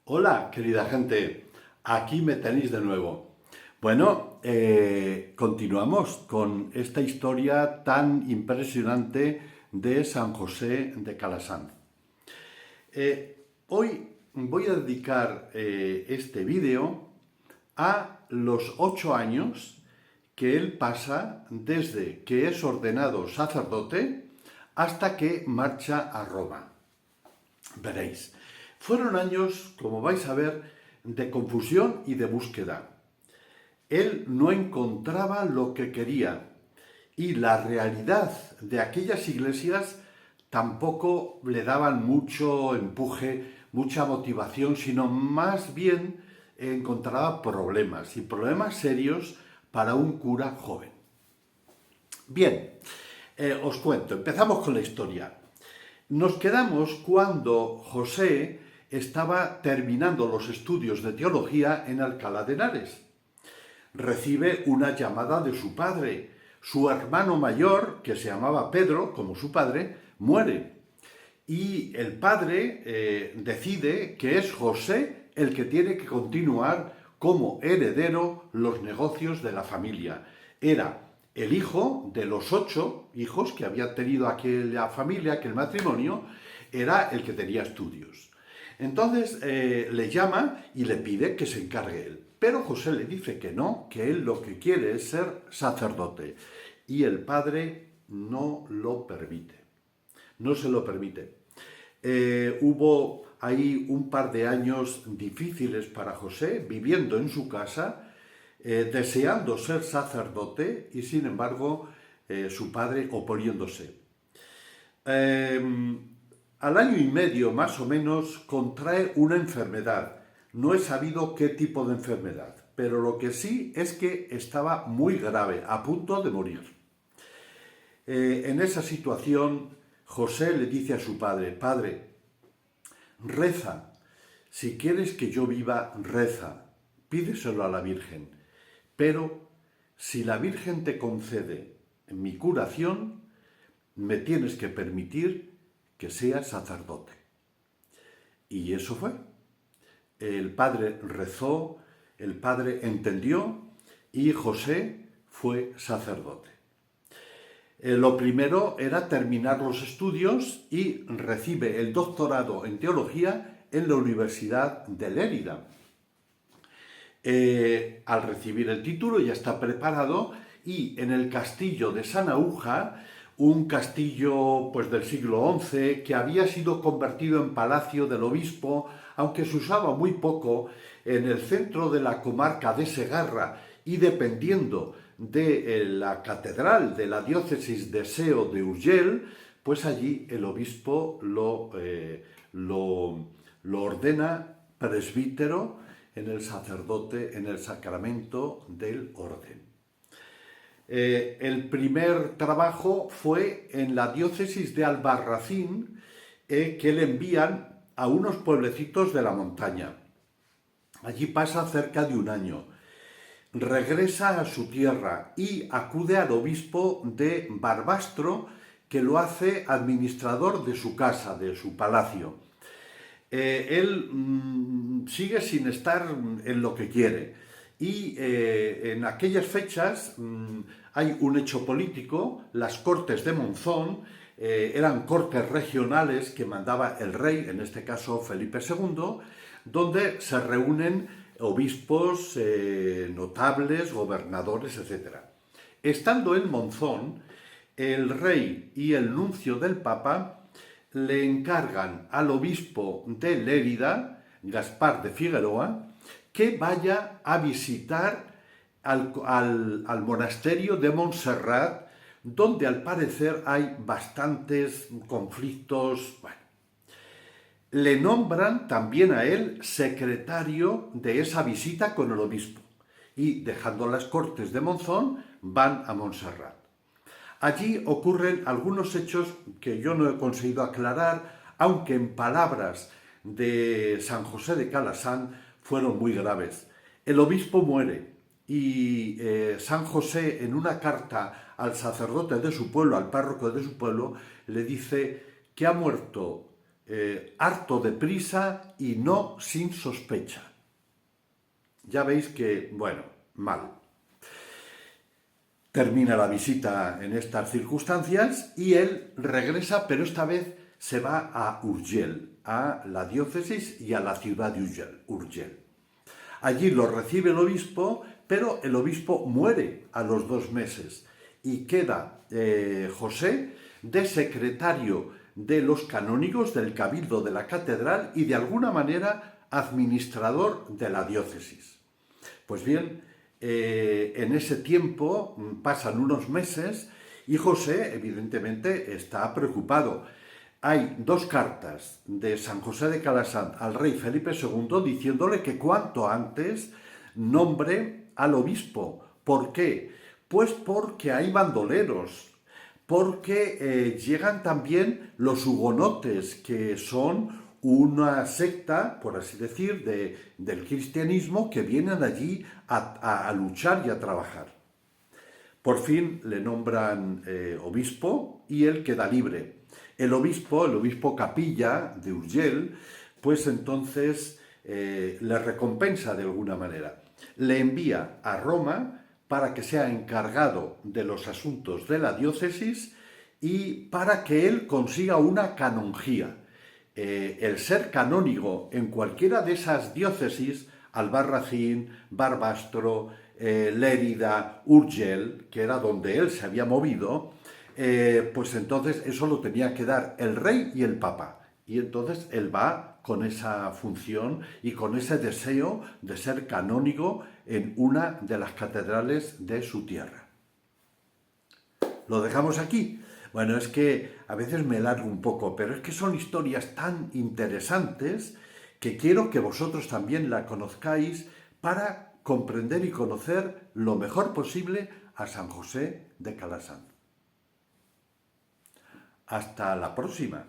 Hola, querida gente, aquí me tenéis de nuevo. Bueno, continuamos con esta historia tan impresionante de San José de Calasanz. Hoy voy a dedicar este vídeo a los 8 años que él pasa desde que es ordenado sacerdote hasta que marcha a Roma. Veréis, fueron años, como vais a ver, de confusión y de búsqueda. Él no encontraba lo que quería y la realidad de aquellas iglesias tampoco le daban mucho empuje, mucha motivación, sino más bien encontraba problemas y problemas serios para un cura joven. Bien, os cuento, empezamos con la historia. Nos quedamos cuando José estaba terminando los estudios de teología en Alcalá de Henares. Recibe una llamada de su padre. Su hermano mayor, que se llamaba Pedro, como su padre, muere. Y el padre decide que es José el que tiene que continuar como heredero los negocios de la familia. Era el hijo de los 8 hijos que había tenido aquella familia, aquel matrimonio, era el que tenía estudios. Entonces le llama y le pide que se encargue él. Pero José le dice que no, que él lo que quiere es ser sacerdote. Y el padre no lo permite. No se lo permite. Hubo ahí un par de años difíciles para José, viviendo en su casa, deseando ser sacerdote y sin embargo su padre oponiéndose. Al año y medio más o menos contrae una enfermedad. No he sabido qué tipo de enfermedad, pero lo que sí es que estaba muy grave, a punto de morir. En esa situación, José le dice a su padre: Padre, reza, si quieres que yo viva, reza, pídeselo a la Virgen, pero si la Virgen te concede mi curación, me tienes que permitir que sea sacerdote. Y eso fue. El padre rezó, el padre entendió y José fue sacerdote. Lo primero era terminar los estudios y recibe el doctorado en teología en la Universidad de Lérida. Al recibir el título ya está preparado y en el castillo de Sanahúja, un castillo pues del siglo XI que había sido convertido en palacio del obispo, aunque se usaba muy poco, en el centro de la comarca de Segarra y dependiendo de la catedral de la diócesis de Seo de Urgell, pues allí el obispo lo ordena presbítero en el sacerdote, en el sacramento del orden. El primer trabajo fue en la diócesis de Albarracín, que le envían a unos pueblecitos de la montaña. Allí pasa cerca de un año. Regresa a su tierra y acude al obispo de Barbastro, que lo hace administrador de su casa, de su palacio. Él sigue sin estar en lo que quiere. Y en aquellas fechas hay un hecho político, las Cortes de Monzón, eran cortes regionales que mandaba el rey, en este caso Felipe II, donde se reúnen obispos, notables, gobernadores, etc. Estando en Monzón, el rey y el nuncio del Papa le encargan al obispo de Lérida, Gaspar de Figueroa, que vaya a visitar al monasterio de Montserrat, donde al parecer hay bastantes conflictos. Bueno, le nombran también a él secretario de esa visita con el obispo y, dejando las Cortes de Monzón, van a Montserrat. Allí ocurren algunos hechos que yo no he conseguido aclarar, aunque en palabras de San José de Calassanz fueron muy graves. El obispo muere y San José, en una carta al sacerdote de su pueblo, al párroco de su pueblo, le dice que ha muerto harto de prisa y no sin sospecha. Ya veis que, bueno, mal. Termina la visita en estas circunstancias y él regresa, pero esta vez se va a Urgell, a la diócesis y a la ciudad de Urgell. Allí lo recibe el obispo, pero el obispo muere a los 2 meses y queda José de secretario de los canónigos del cabildo de la catedral y de alguna manera administrador de la diócesis. Pues bien, en ese tiempo pasan unos meses y José evidentemente está preocupado. Hay 2 cartas de San José de Calassanz al rey Felipe II diciéndole que cuanto antes nombre al obispo. ¿Por qué? Pues porque hay bandoleros, porque llegan también los hugonotes, que son una secta, por así decir, del cristianismo, que vienen allí a luchar y a trabajar. Por fin le nombran obispo y él queda libre. El obispo Capilla de Urgell, pues entonces le recompensa de alguna manera. Le envía a Roma para que sea encargado de los asuntos de la diócesis y para que él consiga una canonjía. El ser canónigo en cualquiera de esas diócesis, Albarracín, Barbastro, Lérida, Urgell, que era donde él se había movido, pues entonces eso lo tenía que dar el rey y el papa. Y entonces él va con esa función y con ese deseo de ser canónigo en una de las catedrales de su tierra. Lo dejamos aquí. Bueno, es que a veces me largo un poco, pero es que son historias tan interesantes que quiero que vosotros también la conozcáis para comprender y conocer lo mejor posible a San José de Calassanz. Hasta la próxima.